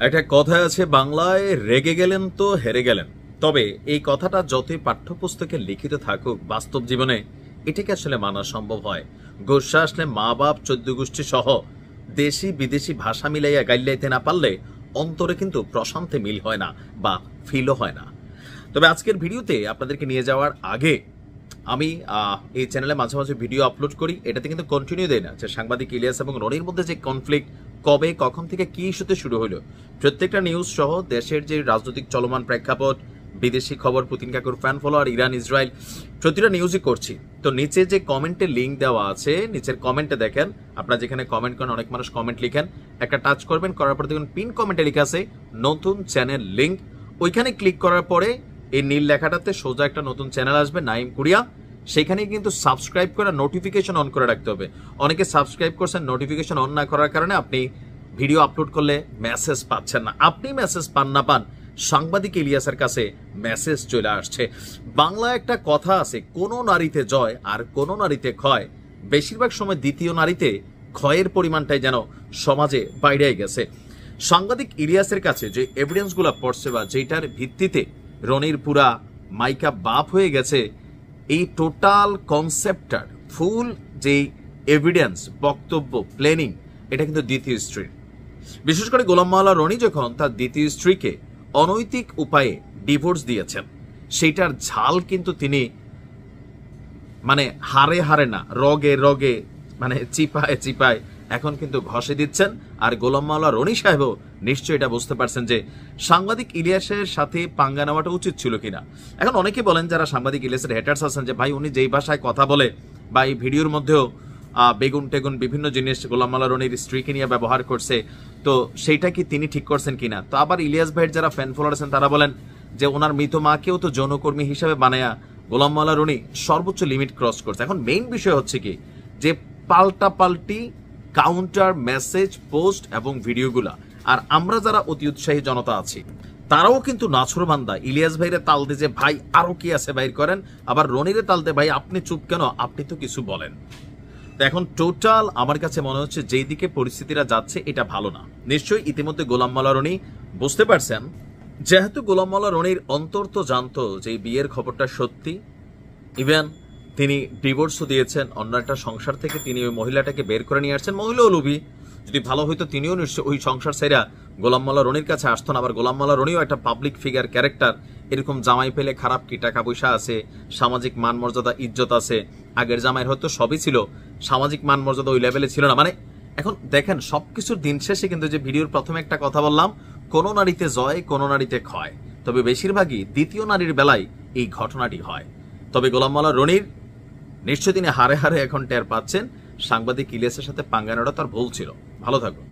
একটা কথা আছে বাংলায়, রেগে গেলেন তো হেরে গেলেন। তবে এই কথাটা যতই পাঠ্যপুস্তকে লিখিত থাকুক, বাস্তব জীবনে এটাকে আসলে মানা সম্ভব হয়। গোসা আসলে মা বাপ 14 গোষ্ঠী সহ দেশি বিদেশি ভাষা মিলাইয়া গাইলাইতে না পারলে অন্তরে কিন্তু প্রশান্তে মিল হয় না বা ফিলও হয় না। তবে আজকের ভিডিওতে আপনাদেরকে নিয়ে যাওয়ার আগে আমি এই চ্যানেলে মাঝে মাঝে ভিডিও আপলোড করি, এটাতে কিন্তু কন্টিনিউ দেয় না যে সাংবাদিক ইলিয়াস এবং রনির মধ্যে যে কনফ্লিক্ট কবে কখন থেকে কি ইস্যুতে শুরু হলো, প্রত্যেকটা নিউজ সহ দেশের যে রাজনৈতিক চলমান প্রেক্ষাপট, বিদেশি খবর, পুতিন কাকুর ফ্যান ফলোয়ার, ইরান ইসরায়েল, প্রতিটা নিউজই করছি। তো নিচে যে কমেন্টের লিঙ্ক দেওয়া আছে, নিচের কমেন্টে দেখেন, আপনারা যেখানে কমেন্ট করেন অনেক মানুষ কমেন্ট লিখেন, একটা টাচ করবেন, করার পর দেখুন পিন কমেন্টে লেখা আছে নতুন চ্যানেল লিঙ্ক। ওইখানে ক্লিক করার পরে এই নীল লেখাটাতে সোজা একটা নতুন চ্যানেল আসবে, নাইম কুরিয়া। সেখানে কিন্তু সাবস্ক্রাইব করে নোটিফিকেশন অন করে রাখতে হবে। অনেকে সাবস্ক্রাইব করছেন, নোটিফিকেশন অন না করার কারণে আপনি ভিডিও আপলোড করলে মেসেজ পাচ্ছেন না। আপনি মেসেজ পান না পান, সাংবাদিক ইলিয়াসের কাছে মেসেজ চলে আসছে। বাংলা একটা কথা আছে, কোন নারীতে জয় আর কোন নারীতে ক্ষয়। বেশিরভাগ সময় দ্বিতীয় নারীতে ক্ষয়ের পরিমাণটাই যেন সমাজে বাইরে গেছে। সাংবাদিক ইলিয়াসের কাছে যে এভিডেন্সগুলো পড়ছে বা যেটার ভিত্তিতে রনির পুরা মাইকা বাপ হয়ে গেছে, এই টোটাল কনসেপ্টটার ফুল যে এভিডেন্স, বক্তব্য, প্ল্যানিং, এটা কিন্তু দ্বিতীয় স্ত্রীর। বিশেষ করে গোলাম মাওলা রনি যখন তার দ্বিতীয় স্ত্রীকে অনৈতিক উপায়ে ডিভোর্স দিয়েছেন, সেইটার ঝাল কিন্তু তিনি মানে হারে হারে না, রগে রগে, মানে চিপায় চিপায় এখন কিন্তু ঘষে দিচ্ছেন। আর গোলাম মাওলা রনি সাহেবও নিশ্চয়ই এটা বুঝতে পারছেন যে সাংবাদিক ইলিয়াসের সাথে পাঙ্গা নেওয়াটা উচিত ছিল কিনা। এখন অনেকে বলেন যারা সাংবাদিক ইলিয়াসের হেটার্স আছেন যে ভাই উনি যেই ভাষায় কথা বলে বা এই ভিডিওর মধ্যেও বেগুন টেগুন বিভিন্ন জিনিস গোলাম মাওলা রনির স্ত্রীকে নিয়ে ব্যবহার করছে, তো সেইটা কি তিনি ঠিক করছেন কিনা। তো আবার ইলিয়াস ভাইয়ের যারা ফ্যান ফলোয়ার আছেন তারা বলেন যে ওনার মৃত মাকেও তো যৌনকর্মী হিসাবে বানায়া গোলাম মাওলা রনি সর্বোচ্চ লিমিট ক্রস করছে। এখন মেইন বিষয় হচ্ছে কি যে পাল্টাপাল্টি কাউন্টার মেসেজ, পোস্ট এবং ভিডিওগুলা। আর আমরা যারা অতি উৎসাহী জনতা আছি তারাও কিন্তু নাছরবান্দা ইলিয়াস ভাইরে তাল দিয়ে যে ভাই আরো কি আছে বাইর করেন, আবার রনিরে তালতে ভাই আপনি চুপ কেন, আপনি তো কিছু বলেন। তো এখন টোটাল আমার কাছে মনে হচ্ছে যেই দিকে পরিস্থিতিটা যাচ্ছে এটা ভালো না। নিশ্চয়ই ইতিমধ্যে গোলাম মাওলা রনি বুঝতে পারছেন, যেহেতু গোলাম মাওলা রনির অন্তর তো জানতো যে বিয়ের খবরটা সত্যি, ইভেন তিনি ডিভোর্সও দিয়েছেন, অন্য একটা সংসার থেকে তিনি ওই মহিলাটাকে বের করে নিয়ে আসছেন। মহিলাও লোভী, যদি ভালো হইতো তিনিও নিশ্চয় ওই সংসার ছেড়া গোলাম মাওলা রনির কাছে আসতো না। আবার গোলাম মাওলা রনিও একটা পাবলিক ফিগার ক্যারেক্টার, এরকম জামাই পেলে খারাপ কি, টাকা পয়সা আছে, সামাজিক মান মর্যাদা ইজ্জত আছে। আগের জামাইয়ের হয়তো সবই ছিল, সামাজিক মান মর্যাদা ওই লেভেলে ছিল না। মানে এখন দেখেন সবকিছুর দিন শেষে কিন্তু যে ভিডিওর প্রথমে একটা কথা বললাম, কোন নারীতে জয় কোন নারীতে ক্ষয়, তবে বেশিরভাগই দ্বিতীয় নারীর বেলায় এই ঘটনাটি হয়। তবে গোলাম মাওলা রনির নিশ্চয় তিনি হারে হারে এখন টের পাচ্ছেন সাংবাদিক ইলিয়াসের সাথে পাঙ্গা নেওয়াটা তার ভুল ছিল। ভালো থাকুন।